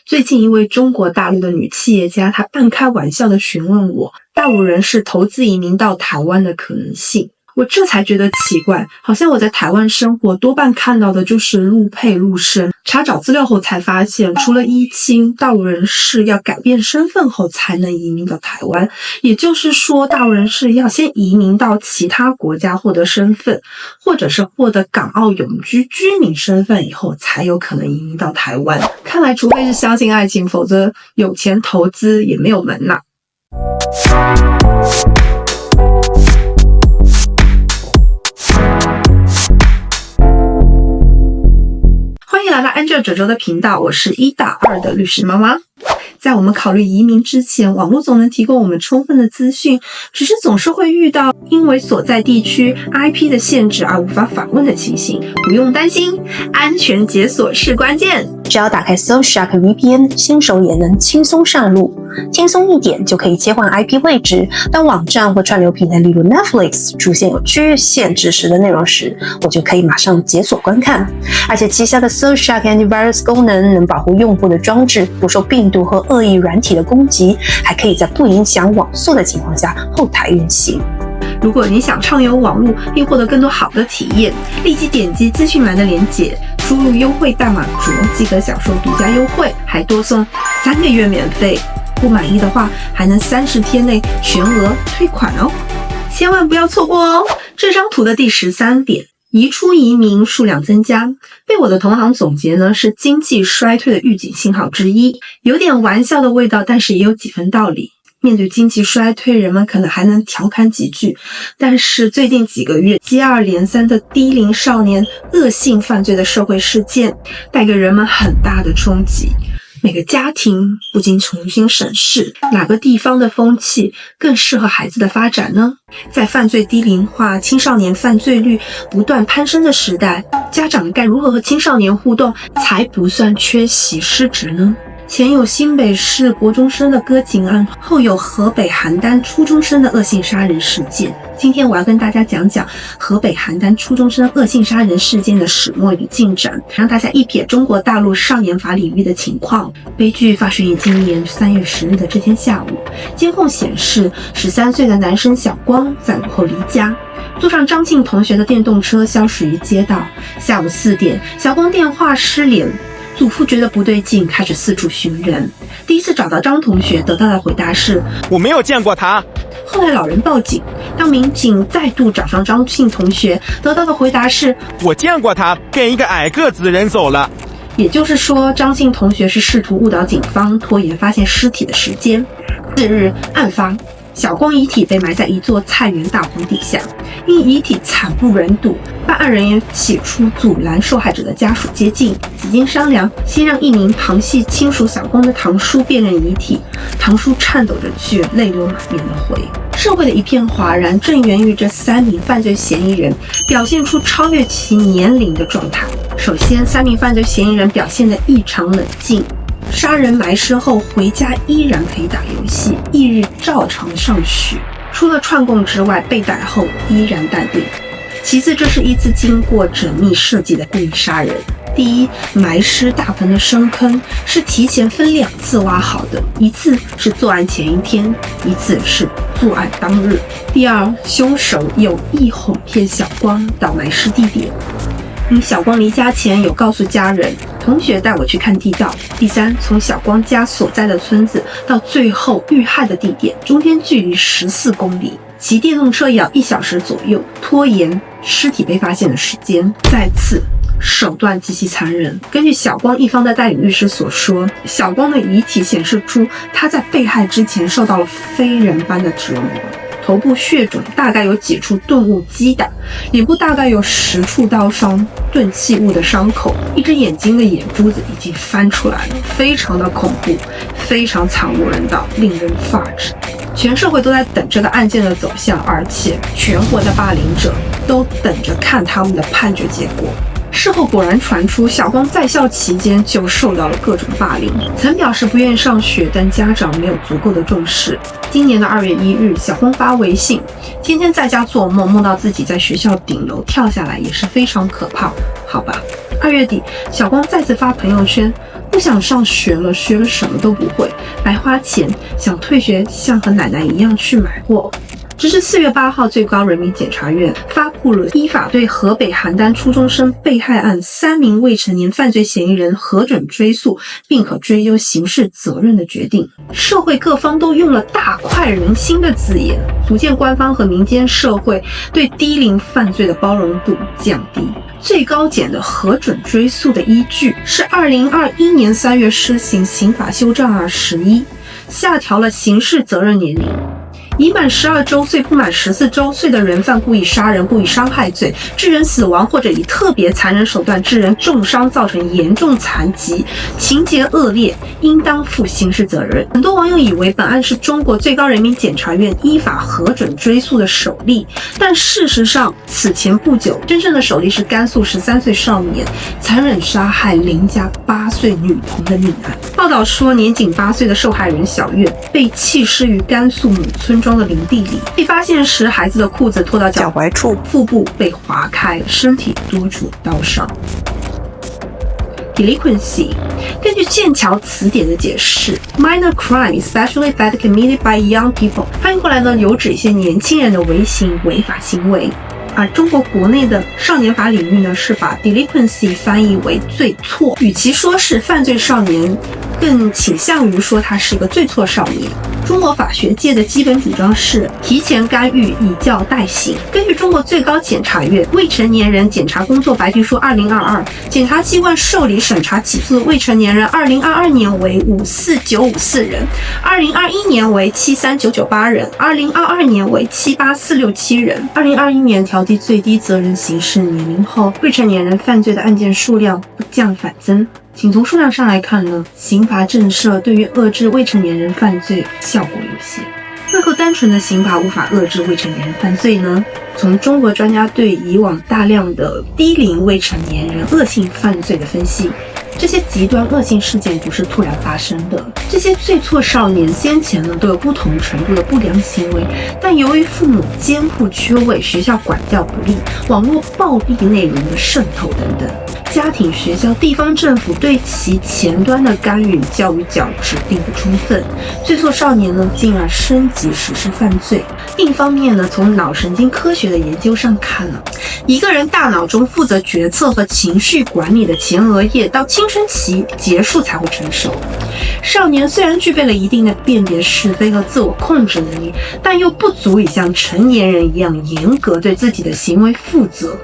最近一位中国大陆的女企业家，她半开玩笑地询问我，大陆人士投资移民到台湾的可能性。我这才觉得奇怪，好像我在台湾生活多半看到的就是陆配陆生。查找资料后才发现，除了依亲，大陆人士要改变身份后才能移民到台湾，也就是说大陆人士要先移民到其他国家获得身份，或者是获得港澳永居居民身份以后才有可能移民到台湾。看来除非是相信爱情，否则有钱投资也没有门呐。欢迎来到 Angel 九州的频道，我是1打2的律师妈妈。在我们考虑移民之前，网络总能提供我们充分的资讯，只是总是会遇到因为所在地区 IP 的限制而无法访问的情形。不用担心，安全解锁是关键。只要打开 Surfshark VPN， 新手也能轻松上路。轻松一点就可以切换 IP 位置。当网站或串流平台例如 Netflix 出现有区域限制时的内容时，我就可以马上解锁观看。而且旗下的 Surfshark Antivirus 功能能保护用户的装置不受病毒和恶意软体的攻击，还可以在不影响网速的情况下后台运行。如果你想畅游网络并获得更多好的体验，立即点击资讯栏的连结，输入优惠代码卓即可享受独家优惠，还多送3个月免费。不满意的话，还能30天内全额退款哦，千万不要错过哦。这张图的第13点，移出移民数量增加，被我的同行总结呢是经济衰退的预警信号之一，有点玩笑的味道，但是也有几分道理。面对经济衰退，人们可能还能调侃几句，但是最近几个月接二连三的低龄少年恶性犯罪的社会事件，带给人们很大的冲击。每个家庭不禁重新审视，哪个地方的风气更适合孩子的发展呢？在犯罪低龄化、青少年犯罪率不断攀升的时代，家长该如何和青少年互动才不算缺席失职呢？前有新北市国中生的割颈案，后有河北邯郸初中生的恶性杀人事件。今天我要跟大家讲讲河北邯郸初中生恶性杀人事件的始末与进展，让大家一瞥中国大陆少年法领域的情况。悲剧发生于今年3月10日的这天下午，监控显示13岁的男生小光在午后离家，坐上张姓同学的电动车消失于街道。下午4点，小光电话失联，祖父觉得不对劲，开始四处寻人。第一次找到张同学，得到的回答是我没有见过他。后来老人报警，当民警再度找上张姓同学，得到的回答是我见过他，跟一个矮个子的人走了。也就是说，张姓同学是试图误导警方，拖延发现尸体的时间。4日案发，小光遗体被埋在一座菜园大棚底下，因遗体惨不忍睹，办案人员起初阻拦受害者的家属接近，几经商量，先让一名旁系亲属小光的堂叔辨认遗体。堂叔颤抖着却泪流满面的回。社会的一片哗然，正源于这3名犯罪嫌疑人表现出超越其年龄的状态。首先，3名犯罪嫌疑人表现得异常冷静，杀人埋尸后回家依然可以打游戏，翌日照常上学。除了串供之外，被逮后依然淡定。其次，这是一次经过缜密设计的故意杀人。第一，埋尸大棚的深坑是提前分2次挖好的，一次是作案前一天，一次是作案当日。第二，凶手有意哄骗小光到埋尸地点，因小光离家前有告诉家人，同学带我去看地道。第三，从小光家所在的村子到最后遇害的地点，中间距离14公里，骑电动车也要1小时左右，拖延尸体被发现的时间。再次，手段极其残忍。根据小光一方的代理律师所说，小光的遗体显示出他在被害之前受到了非人般的折磨。头部血肿大概有几处钝物击打，脸部大概有10处刀伤、钝器物的伤口，一只眼睛的眼珠子已经翻出来了，非常的恐怖，非常惨无人道，令人发指。全社会都在等这个案件的走向，而且全国的霸凌者都等着看他们的判决结果。事后果然传出，小光在校期间就受到了各种霸凌，曾表示不愿意上学，但家长没有足够的重视。今年的2月1日，小光发微信，天天在家做梦，梦到自己在学校顶楼跳下来，也是非常可怕。好吧，2月底，小光再次发朋友圈，不不想上学了，学了什么都不会，白花钱，想退学像和奶奶一样去买货。直至4月8号，最高人民检察院发布了依法对河北邯郸初中生被害案3名未成年犯罪嫌疑人核准追诉，并可追究刑事责任的决定。社会各方都用了大快人心的字眼，足见官方和民间社会对低龄犯罪的包容度降低。最高检的核准追诉的依据是2021年3月施行刑法修正案11，下调了刑事责任年龄。已满12周岁不满14周岁的人犯故意杀人、故意伤害罪，致人死亡或者以特别残忍手段致人重伤造成严重残疾，情节恶劣，应当负刑事责任。很多网友以为本案是中国最高人民检察院依法核准追诉的首例，但事实上此前不久，真正的首例是甘肃13岁少年残忍杀害邻家8岁女童的命案。报道说，年仅8岁的受害人小月被弃尸于甘肃母村中的林地里，被发现时，孩子的裤子脱到脚踝处，腹部被划开，身体多处刀伤。Delinquency 根据剑桥词典的解释 ，minor crime especially that committed by young people， 翻译过来呢，有指一些年轻人的违刑、违法行为。而中国国内的少年法领域呢，是把 delinquency 翻译为罪错，与其说是犯罪少年，更倾向于说他是一个罪错少年。中国法学界的基本主张是提前干预，以教代刑。根据中国最高检察院未成年人检察工作白皮书2022，检察机关受理审查起诉的未成年人2022年为54954人，2021年为73998人，2022年为78467人。2021年调低最低责任刑事年龄后，未成年人犯罪的案件数量不降反增。仅从数量上来看呢，刑罚震慑对于遏制未成年人犯罪效果有限。为何单纯的刑罚无法遏制未成年人犯罪呢？从中国专家对以往大量的低龄未成年人恶性犯罪的分析，这些极端恶性事件不是突然发生的，这些罪错少年先前呢都有不同程度的不良行为，但由于父母监护缺位、学校管教不力、网络暴力内容的渗透等等，家庭、学校、地方政府对其前端的干预、教育矫治并不充分，罪错少年呢进而升级实施犯罪。另一方面呢，从脑神经科学的研究上看呢，一个人大脑中负责决策和情绪管理的前额叶到青春期结束才会成熟。少年虽然具备了一定的辨别是非和自我控制能力，但又不足以像成年人一样严格对自己的行为负责。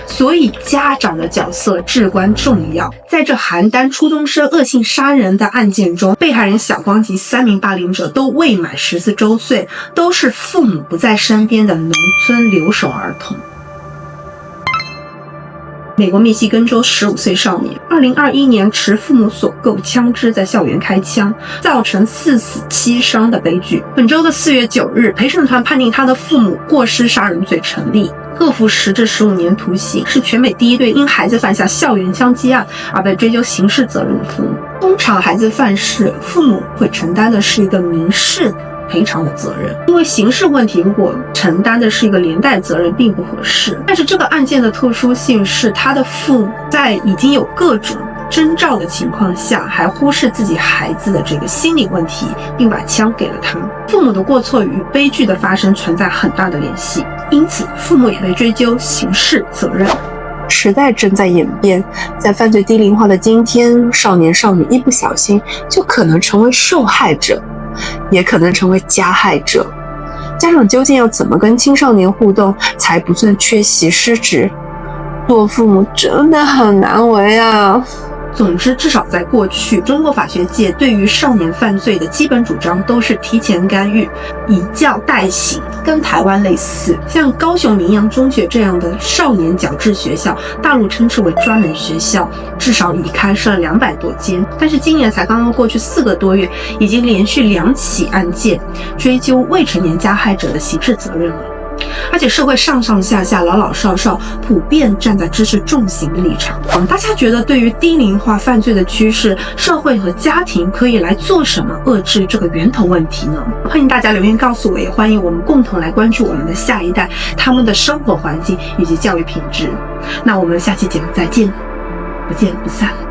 所以家长的角色至关重要。在这邯郸初中生恶性杀人的案件中，被害人小光及3名霸凌者都未满14周岁，都是父母不在身边的农村留守儿童。美国密西根州15岁少年2021年持父母所购枪支在校园开枪，造成4死7伤的悲剧。本周的4月9日，陪审团判定他的父母过失杀人罪成立，各服10至15年徒刑，是全美第一对因孩子犯下校园枪击案而被追究刑事责任的父母。通常孩子犯事，父母会承担的是一个民事赔偿的责任，因为刑事问题如果承担的是一个连带责任并不合适。但是这个案件的特殊性是，他的父母在已经有各种征兆的情况下，还忽视自己孩子的这个心理问题，并把枪给了他。父母的过错与悲剧的发生存在很大的联系，因此父母也被追究刑事责任。时代正在演变，在犯罪低龄化的今天，少年少女一不小心就可能成为受害者，也可能成为加害者。家长究竟要怎么跟青少年互动，才不算缺席失职？做父母真的很难为啊！总之，至少在过去，中国法学界对于少年犯罪的基本主张都是提前干预，以教代刑，跟台湾类似。像高雄明阳中学这样的少年矫治学校，大陆称之为专门学校，至少已开设了200多间。但是今年才刚刚过去4个多月，已经连续2起案件追究未成年加害者的刑事责任了。而且社会上上下下老老少少普遍站在支持重刑的立场。大家觉得对于低龄化犯罪的趋势，社会和家庭可以来做什么遏制这个源头问题呢？欢迎大家留言告诉我，也欢迎我们共同来关注我们的下一代，他们的生活环境以及教育品质。那我们下期节目再见，不见不散。